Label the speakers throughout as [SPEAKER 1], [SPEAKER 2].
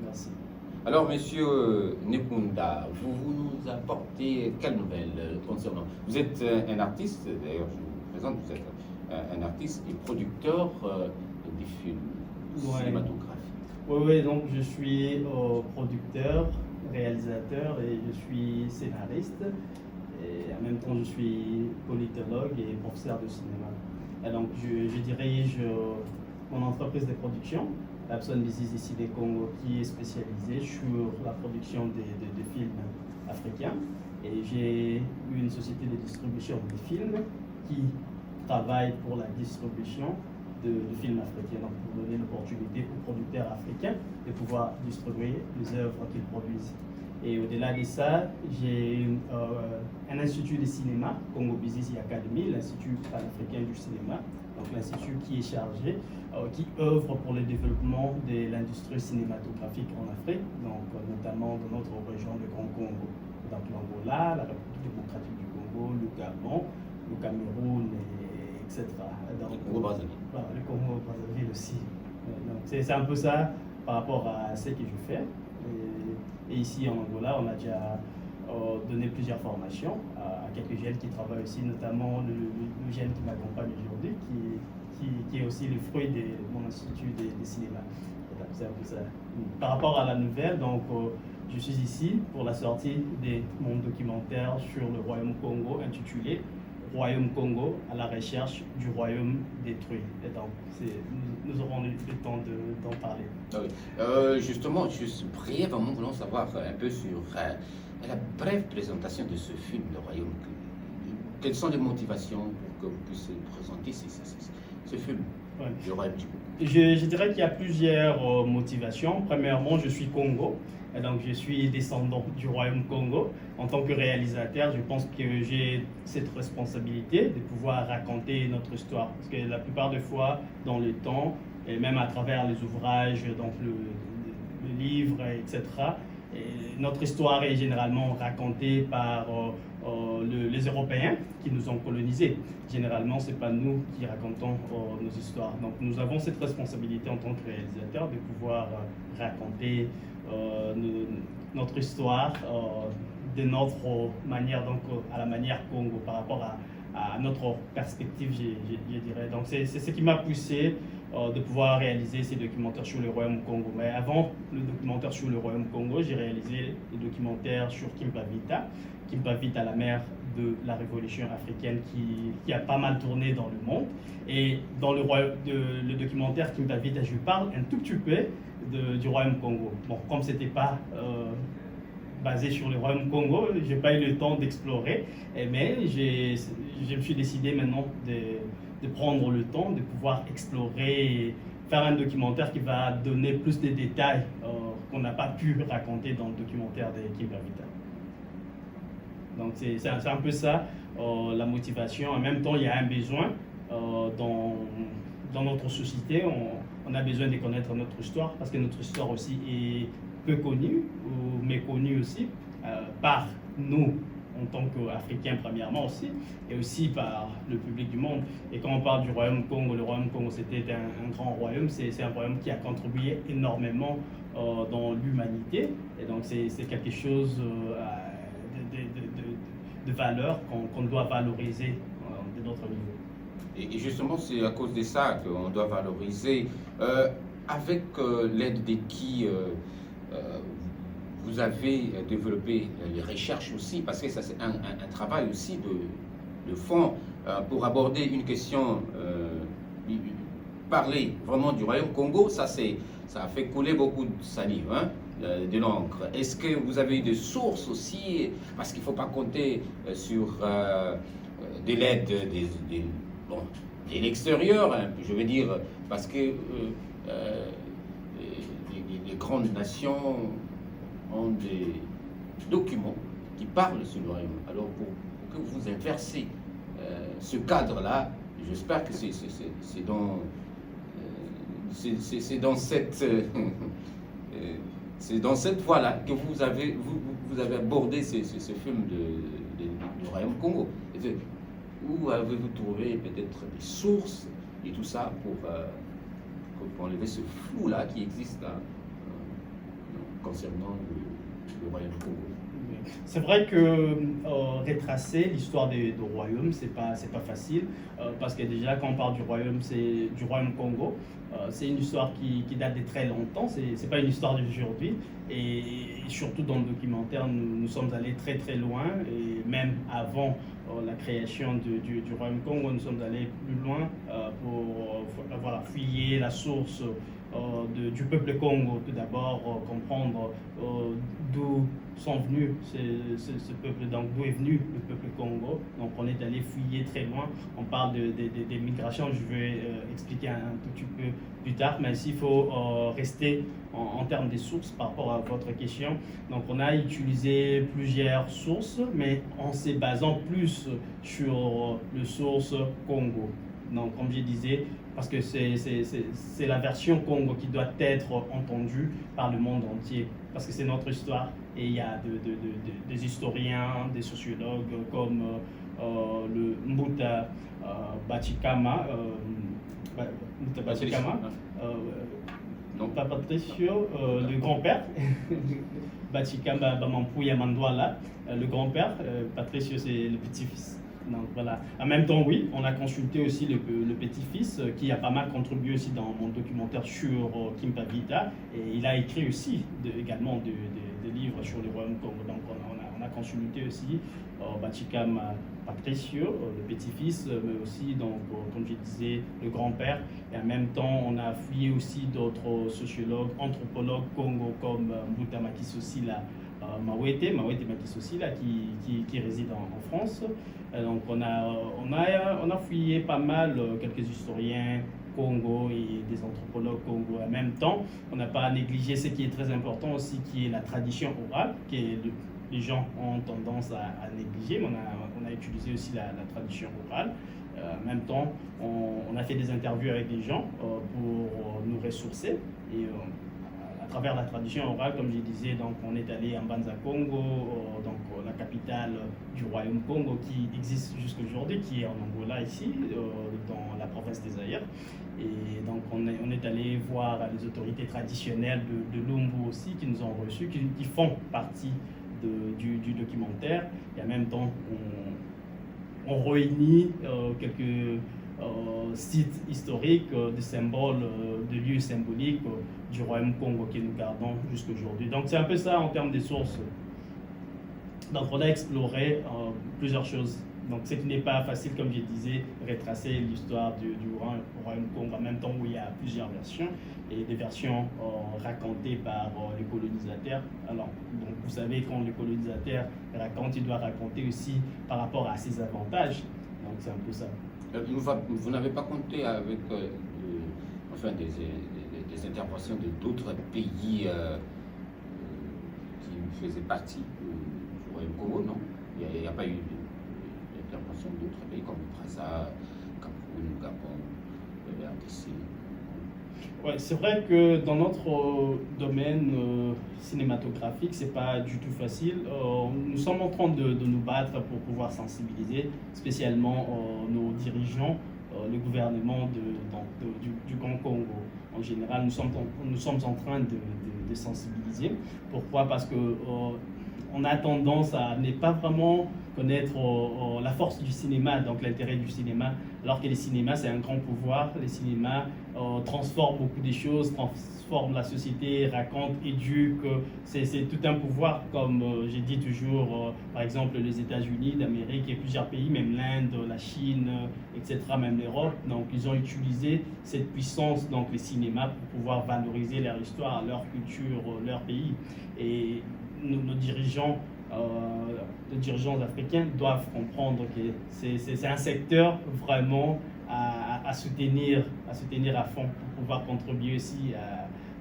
[SPEAKER 1] Merci.
[SPEAKER 2] Alors, monsieur Nekunda, vous nous apportez quelle nouvelle concernant? Vous êtes un artiste, d'ailleurs, je vous présente, vous êtes un artiste et producteur des films cinématographiques.
[SPEAKER 1] Oui, donc je suis producteur, réalisateur et je suis scénariste. Et en même temps, je suis politologue et professeur de cinéma. Et donc, je dirige mon entreprise de production, Lapson Business ici des Congo, qui est spécialisée sur la production de films africains. Et j'ai une société de distribution de films qui travaille pour la distribution de films africains, donc pour donner l'opportunité aux producteurs africains de pouvoir distribuer les œuvres qu'ils produisent. Et au-delà de ça, j'ai un institut de cinéma, Congo Business Academy, l'Institut panafricain du cinéma, donc l'institut qui est chargé, qui œuvre pour le développement de l'industrie cinématographique en Afrique, donc notamment dans notre région de Grand Congo, donc l'Angola, la République démocratique du Congo, le Gabon, le Cameroun, etc. Donc,
[SPEAKER 2] le Congo-Brazzaville.
[SPEAKER 1] Voilà, le Congo-Brazzaville aussi. Donc c'est un peu ça par rapport à ce que je fais. Et ici en Angola, on a déjà donné plusieurs formations à quelques jeunes qui travaillent aussi, notamment le jeune qui m'accompagne aujourd'hui, qui est aussi le fruit de mon institut de cinéma. Voilà, c'est un peu ça. Par rapport à la nouvelle, donc je suis ici pour la sortie de mon documentaire sur le Royaume Congo intitulé Royaume Congo à la recherche du royaume détruit. Et donc, nous aurons le temps d'en parler.
[SPEAKER 2] Ah oui. Justement, juste brièvement, nous voulons savoir un peu sur la brève présentation de ce film, Le Royaume. Quelles sont les motivations pour que vous puissiez présenter ce film,
[SPEAKER 1] Ouais.
[SPEAKER 2] Le Royaume du Congo?
[SPEAKER 1] Je dirais qu'il y a plusieurs motivations. Premièrement, je suis Congo, et donc je suis descendant du Royaume Congo. En tant que réalisateur, je pense que j'ai cette responsabilité de pouvoir raconter notre histoire. Parce que la plupart des fois, dans le temps, et même à travers les ouvrages, donc le livre, etc., et notre histoire est généralement racontée par les Européens qui nous ont colonisés. Généralement, ce n'est pas nous qui racontons nos histoires. Donc nous avons cette responsabilité en tant que réalisateurs de pouvoir raconter notre histoire de notre manière, donc à la manière Congo, par rapport à notre perspective, je dirais. Donc c'est ce qui m'a poussé de pouvoir réaliser ces documentaires sur le Royaume Congo. Mais avant le documentaire sur le Royaume Congo, j'ai réalisé le documentaire sur Kimpa Vita, la mère de la révolution africaine qui a pas mal tourné dans le monde. Et dans le documentaire Kimpa Vita, je parle un tout petit peu du Royaume Congo. Bon, comme c'était pas basé sur le Royaume Congo, j'ai pas eu le temps d'explorer, mais je me suis décidé maintenant de prendre le temps de pouvoir explorer et faire un documentaire qui va donner plus de détails qu'on n'a pas pu raconter dans le documentaire de Kimpa Vita. Donc c'est un peu ça la motivation. En même temps, il y a un besoin dans notre société. On a besoin de connaître notre histoire parce que notre histoire aussi est peu connue ou méconnue aussi par nous en tant qu'Africains premièrement aussi, et aussi par le public du monde. Et quand on parle du Royaume Congo, le Royaume Congo c'était un grand royaume, c'est un royaume qui a contribué énormément dans l'humanité, et donc c'est quelque chose de valeur qu'on doit valoriser de notre niveau.
[SPEAKER 2] Et justement, c'est à cause de ça qu'on doit valoriser, avec l'aide de qui vous avez développé les recherches aussi, parce que ça c'est un travail aussi de fond pour aborder une question, parler vraiment du Royaume Congo, ça a fait couler beaucoup de salive, hein, de l'encre. Est-ce que vous avez des sources aussi, parce qu'il ne faut pas compter sur de l'aide de l'extérieur, hein, je veux dire, parce que les grandes nations ont des documents qui parlent sur le royaume. Alors pour que vous inversez ce cadre-là, j'espère que c'est dans cette voie-là que vous avez abordé ce film du Royaume Congo. Où avez-vous trouvé peut-être des sources et tout ça pour enlever ce flou-là qui existe là? concernant le royaume du Congo.
[SPEAKER 1] C'est vrai que retracer l'histoire du royaume, c'est pas facile, parce que déjà quand on parle du royaume, c'est du royaume Congo. C'est une histoire qui date de très longtemps, c'est pas une histoire d'aujourd'hui. Et surtout dans le documentaire, nous sommes allés très très loin, et même avant la création du royaume Congo, nous sommes allés plus loin pour voilà, fouiller la source du peuple Congo, tout d'abord comprendre d'où sont venus ce peuple, donc d'où est venu le peuple Congo. Donc on est allé fouiller très loin, on parle des migrations, je vais expliquer un tout petit peu plus tard, mais ici il faut rester en termes des sources par rapport à votre question. Donc on a utilisé plusieurs sources, mais en se basant plus sur le source Congo. Donc comme je disais, parce que c'est la version Congo qui doit être entendue par le monde entier, parce que c'est notre histoire. Et il y a des historiens, des sociologues comme le Mbuta Bachikama, non pas Patricio, le grand-père, Bachikama Bamampouya Mandwala, le grand-père, Patricio c'est le petit-fils. Donc voilà. En même temps, oui, on a consulté aussi le petit-fils qui a pas mal contribué aussi dans mon documentaire sur Kimpa Vita, et il a écrit aussi également des livres sur le royaume Congo. Donc on a consulté aussi Bachikam Patricio, le petit-fils, mais aussi donc comme je disais le grand-père. Et en même temps, on a fouillé aussi d'autres sociologues, anthropologues Congo comme Mbuta Makisosila Mawete Makisosila qui réside en France. Donc on a fouillé pas mal quelques historiens Congo et des anthropologues Congo. En même temps, on n'a pas négligé ce qui est très important aussi, qui est la tradition orale, les gens ont tendance à négliger, mais on a utilisé aussi la tradition orale. En même temps, on a fait des interviews avec des gens pour nous ressourcer, et à travers la tradition orale, comme je disais, donc on est allé en Banza Congo, donc la capitale du royaume Congo qui existe jusqu'aujourd'hui, qui est en Angola ici, dans la province des Zaïre. Et donc on est allé voir les autorités traditionnelles de Lumbu aussi, qui nous ont reçus, qui font partie du documentaire. Et en même temps, on réunit quelques sites historiques, des symboles, de lieux symboliques du royaume Congo que nous gardons jusqu'aujourd'hui. Donc c'est un peu ça en termes des sources. Donc on a exploré plusieurs choses. Donc ce qui n'est pas facile, comme je disais, retracer l'histoire du royaume Congo, en même temps où il y a plusieurs versions, et des versions racontées par les colonisateurs. Alors, donc vous savez, quand le colonisateur raconte, il doit raconter aussi par rapport à ses avantages. Donc c'est un peu ça.
[SPEAKER 2] Vous n'avez pas compté avec enfin des interventions de d'autres pays qui faisaient partie du royaume Congo, non? Il n'y a pas eu d'intervention d'autres pays comme le Brazza, Cameroun, Gabon, le RDC.
[SPEAKER 1] Ouais, c'est vrai que dans notre domaine cinématographique, c'est pas du tout facile. Nous sommes en train de nous battre pour pouvoir sensibiliser, spécialement nos dirigeants, le gouvernement du Grand Congo. En général, nous sommes en train de sensibiliser. Pourquoi? Parce que on a tendance à ne pas vraiment connaître la force du cinéma, donc l'intérêt du cinéma, alors que le cinéma, c'est un grand pouvoir. Le cinéma transforme beaucoup de choses, transforme la société, raconte, éduque. C'est tout un pouvoir, comme j'ai dit toujours, par exemple, les États-Unis d'Amérique et plusieurs pays, même l'Inde, la Chine, etc., même l'Europe. Donc, ils ont utilisé cette puissance, donc le cinéma, pour pouvoir valoriser leur histoire, leur culture, leur pays. Et nos dirigeants africains doivent comprendre que c'est un secteur vraiment à soutenir à fond pour pouvoir contribuer aussi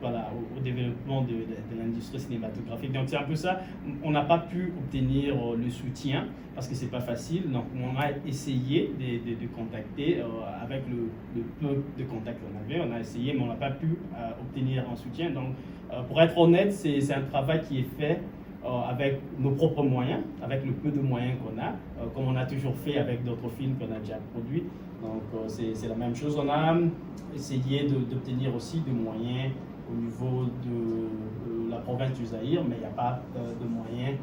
[SPEAKER 1] au développement de l'industrie cinématographique. Donc c'est un peu ça. On n'a pas pu obtenir le soutien parce que c'est pas facile. Donc on a essayé de contacter avec le peu de contacts qu'on avait. On a essayé, mais on n'a pas pu obtenir un soutien. Donc pour être honnête, c'est un travail qui est fait avec nos propres moyens, avec le peu de moyens qu'on a, comme on a toujours fait avec d'autres films qu'on a déjà produits. Donc c'est la même chose. On a essayé d'obtenir aussi des moyens au niveau de la province du Zaïre, mais il n'y a pas de moyens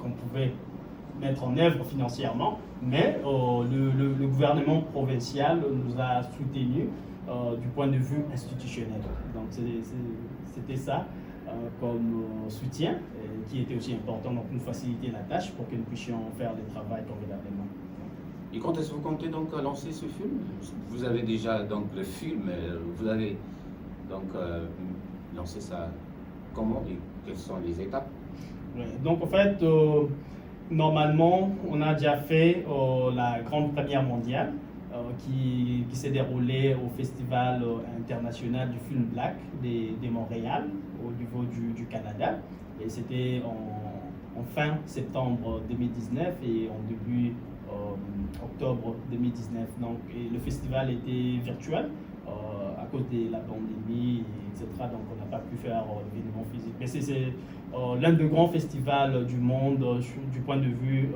[SPEAKER 1] qu'on pouvait mettre en œuvre financièrement. Mais le gouvernement provincial nous a soutenus du point de vue institutionnel. Donc c'était ça comme soutien qui était aussi important, donc nous faciliter la tâche pour que nous puissions faire le travail convenablement.
[SPEAKER 2] Et quand est-ce que vous comptez donc lancer ce film? Vous avez déjà donc le film, vous avez donc lancé ça comment et quelles sont les étapes?
[SPEAKER 1] Ouais, donc en fait, normalement, on a déjà fait la grande première mondiale qui s'est déroulée au Festival international du film Black de Montréal, au niveau du Canada. Et c'était en fin septembre 2019 et en début octobre 2019. Donc, et le festival était virtuel à cause de la pandémie, etc. Donc, on n'a pas pu faire l'événement physique. Mais c'est l'un des grands festivals du monde du point de vue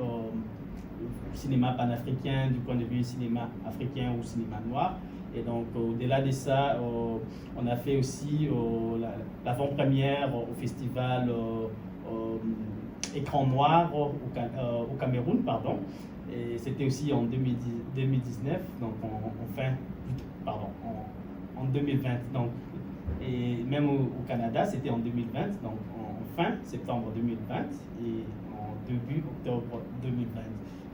[SPEAKER 1] cinéma panafricain, du point de vue cinéma africain ou cinéma noir. Et donc, au-delà de ça, on a fait aussi l'avant-première au festival Écran Noir au Cameroun, pardon. Et c'était aussi en 2019, donc en 2020. Donc, et même au Canada, c'était en 2020, donc en fin septembre 2020 et en début octobre 2020.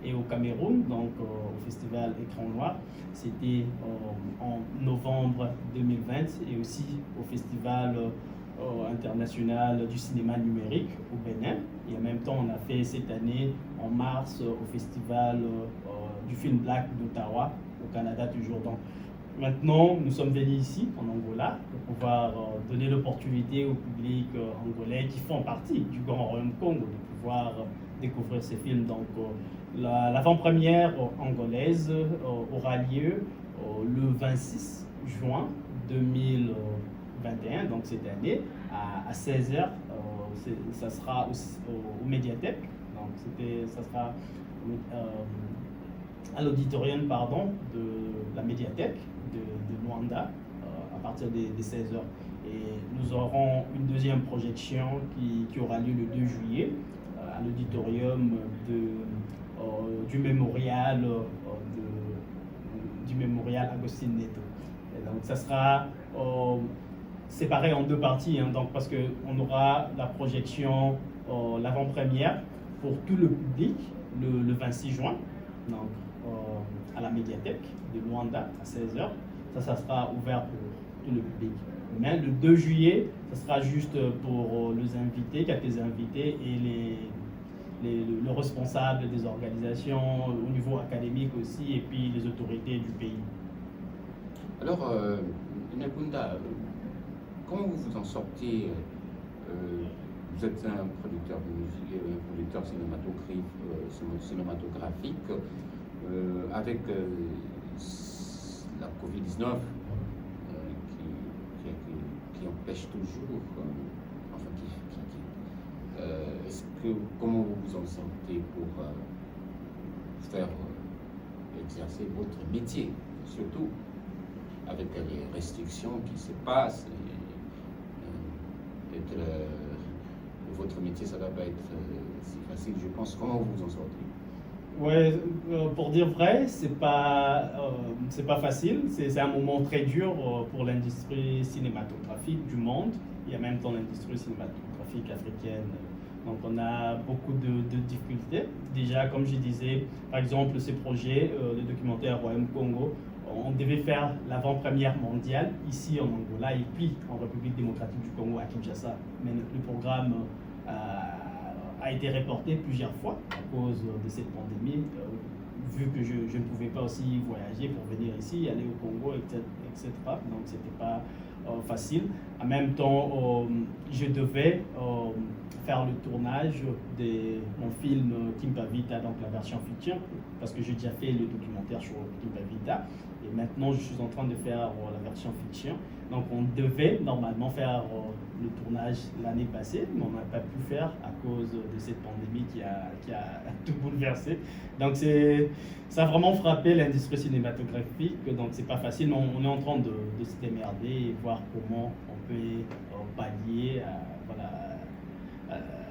[SPEAKER 1] Et au Cameroun, donc au festival Écran Noir, c'était en novembre 2020 et aussi au festival international du cinéma numérique au Bénin. Et en même temps, on a fait cette année, en mars, au festival du film Black d'Ottawa, au Canada toujours. Donc, maintenant, nous sommes venus ici, en Angola, pour pouvoir donner l'opportunité au public angolais qui font partie du Grand Royaume Congo de pouvoir découvrir ces films. Donc, l'avant-première angolaise aura lieu le 26 juin 2021, donc cette année, à 16h. Ça sera au Médiathèque. Donc, ça sera à l'auditorium de la Médiathèque de Luanda à partir des 16h. Et nous aurons une deuxième projection qui aura lieu le 2 juillet à l'auditorium du mémorial Agustin Neto. Et donc ça sera séparé en deux parties, hein, donc parce qu'on aura la projection, l'avant-première pour tout le public le 26 juin, donc à la médiathèque de Luanda à 16h. Ça sera ouvert pour tout le public. Mais le 2 juillet, ça sera juste pour les invités, quelques invités et le responsable des organisations au niveau académique aussi, et puis les autorités du pays.
[SPEAKER 2] Alors, Nakunda, comment vous vous en sortez? Vous êtes un producteur de musique, un producteur cinématographique, avec la Covid-19 qui empêche toujours, comment vous vous en sentez pour faire exercer votre métier, surtout avec les restrictions qui se passent, votre métier, ça ne va pas être si facile, je pense. Comment vous vous en sortez?
[SPEAKER 1] Ouais, pour dire vrai, c'est pas facile. C'est un moment très dur pour l'industrie cinématographique du monde et en même temps l'industrie cinématographique africaine. Donc on a beaucoup de difficultés. Déjà, comme je disais, par exemple, ce projet, le documentaire Royaume Congo, on devait faire l'avant-première mondiale ici en Angola et puis en République démocratique du Congo à Kinshasa. Mais le programme a été reporté plusieurs fois à cause de cette pandémie, vu que je ne pouvais pas aussi voyager pour venir ici, aller au Congo, etc. Donc c'était pas facile. En même temps, je devais faire le tournage de mon film Kimpa Vita, donc la version fiction, parce que j'ai déjà fait le documentaire sur Kimpa Vita. Et maintenant, je suis en train de faire la version fiction. Donc, on devait normalement faire le tournage l'année passée, mais on n'a pas pu faire à cause de cette pandémie qui a tout bouleversé. Donc, ça a vraiment frappé l'industrie cinématographique. Donc, c'est pas facile, mais on est en train de se démerder et voir comment on peut pallier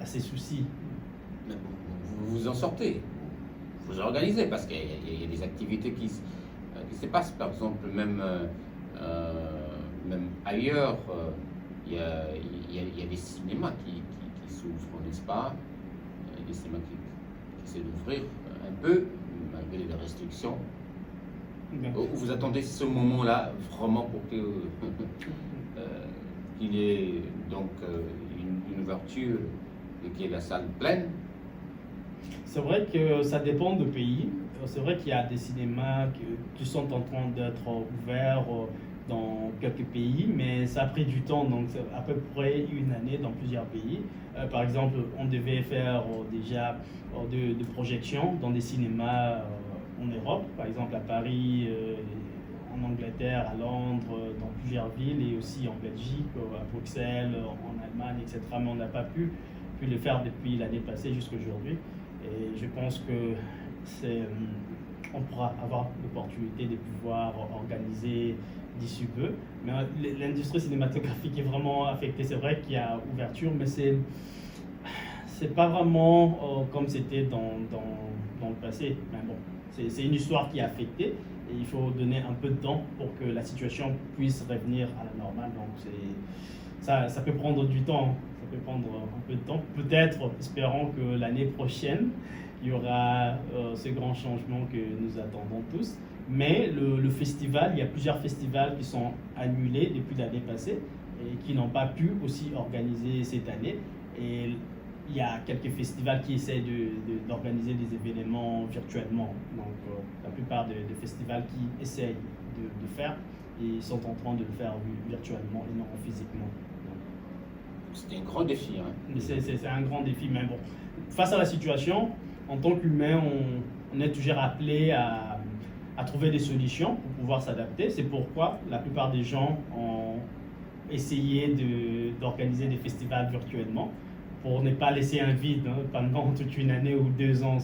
[SPEAKER 1] à ces soucis.
[SPEAKER 2] Vous vous en sortez, vous organisez, parce qu'il y a des activités qui se passent, par exemple, même ailleurs, il y a des cinémas qui s'ouvrent, n'est-ce pas? Des cinémas qui essaient d'ouvrir un peu, malgré les restrictions. Vous attendez ce moment-là vraiment pour que qu'il y ait donc une ouverture et qu'il y ait la salle pleine?
[SPEAKER 1] C'est vrai que ça dépend du pays. C'est vrai qu'il y a des cinémas qui sont en train d'être ouverts dans quelques pays, mais ça a pris du temps, donc c'est à peu près une année dans plusieurs pays. Par exemple, on devait faire déjà de projections dans des cinémas en Europe, par exemple à Paris, en Angleterre, à Londres, dans plusieurs villes, et aussi en Belgique, à Bruxelles, en Allemagne, etc. Mais on n'a pas pu le faire depuis l'année passée jusqu'à aujourd'hui. Et je pense que on pourra avoir l'opportunité de pouvoir organiser d'ici peu. Mais l'industrie cinématographique est vraiment affectée. C'est vrai qu'il y a ouverture, mais c'est pas vraiment comme c'était dans le passé. Mais bon, c'est une histoire qui est affectée et il faut donner un peu de temps pour que la situation puisse revenir à la normale. Donc ça peut prendre du temps. Ça peut prendre un peu de temps. Peut-être, espérons que l'année prochaine, il y aura ce grand changement que nous attendons tous. Mais le festival, il y a plusieurs festivals qui sont annulés depuis l'année passée et qui n'ont pas pu aussi organiser cette année. Et il y a quelques festivals qui essaient d'organiser des événements virtuellement. Donc la plupart des festivals qui essayent de faire, ils sont en train de le faire virtuellement et non physiquement.
[SPEAKER 2] C'est un grand défi. Hein.
[SPEAKER 1] C'est un grand défi, mais bon, face à la situation, en tant qu'humain, on est toujours appelé à trouver des solutions pour pouvoir s'adapter. C'est pourquoi la plupart des gens ont essayé d'organiser des festivals virtuellement pour ne pas laisser un vide pendant toute une année ou 2 ans.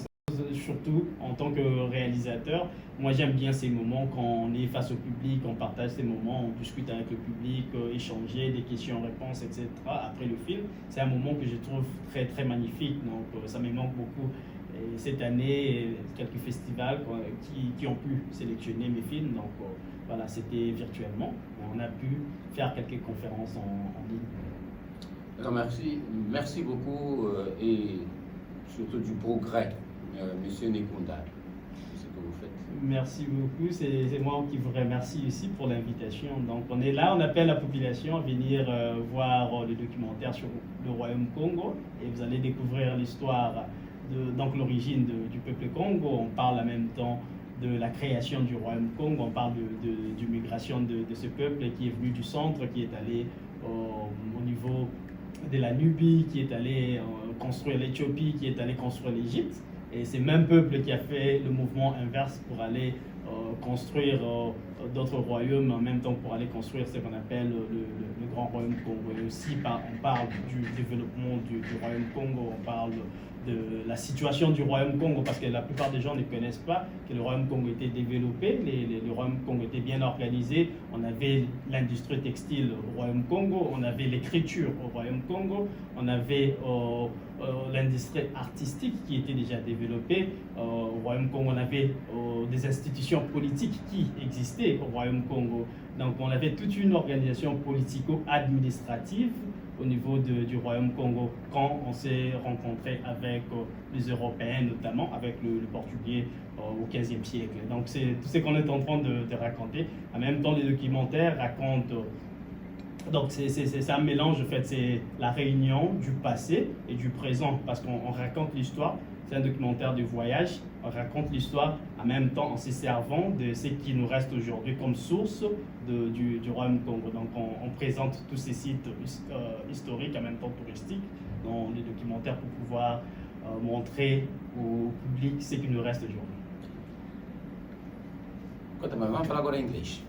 [SPEAKER 1] Surtout en tant que réalisateur, moi j'aime bien ces moments quand on est face au public, on partage ces moments, on discute avec le public, échanger des questions-réponses, etc. Après le film, c'est un moment que je trouve très très magnifique, donc ça me manque beaucoup. Et cette année, quelques festivals qui ont pu sélectionner mes films, donc voilà, c'était virtuellement. On a pu faire quelques conférences en ligne.
[SPEAKER 2] Alors merci beaucoup et surtout du progrès. Monsieur Nekunda, c'est ce que vous faites.
[SPEAKER 1] Merci beaucoup, c'est moi qui vous remercie aussi pour l'invitation. Donc on est là, on appelle la population à venir voir le documentaire sur le Royaume Congo et vous allez découvrir l'histoire, donc l'origine du peuple Congo. On parle en même temps de la création du Royaume Congo, on parle de migration de ce peuple qui est venu du centre, qui est allé au niveau de la Nubie, qui est allé construire l'Éthiopie, qui est allé construire l'Égypte. Et c'est le même peuple qui a fait le mouvement inverse pour aller construire d'autres royaumes en même temps pour aller construire ce qu'on appelle le Grand Royaume Congo. Et aussi, on parle du développement du Royaume Congo, on parle de la situation du Royaume Congo, parce que la plupart des gens ne connaissent pas que le Royaume Congo était développé, le Royaume Congo était bien organisé, on avait l'industrie textile au Royaume Congo, on avait l'écriture au Royaume Congo, on avait l'industrie artistique qui était déjà développée au Royaume Congo, on avait des institutions politiques qui existaient au Royaume Congo. Donc on avait toute une organisation politico-administrative au niveau du Royaume Congo quand on s'est rencontré avec les Européens, notamment avec le Portugais au XVe siècle. Donc c'est tout ce qu'on est en train de raconter. En même temps, les documentaires racontent. Donc c'est un mélange, en fait, c'est la réunion du passé et du présent, parce qu'on raconte l'histoire. C'est un documentaire de voyage, on raconte l'histoire en même temps en se servant de ce qui nous reste aujourd'hui comme source du Royaume Congo. Donc on présente tous ces sites historiques, en même temps touristiques, dans les documentaires pour pouvoir montrer au public ce qui nous reste aujourd'hui.
[SPEAKER 2] Conta, mas vamos falar agora em inglês.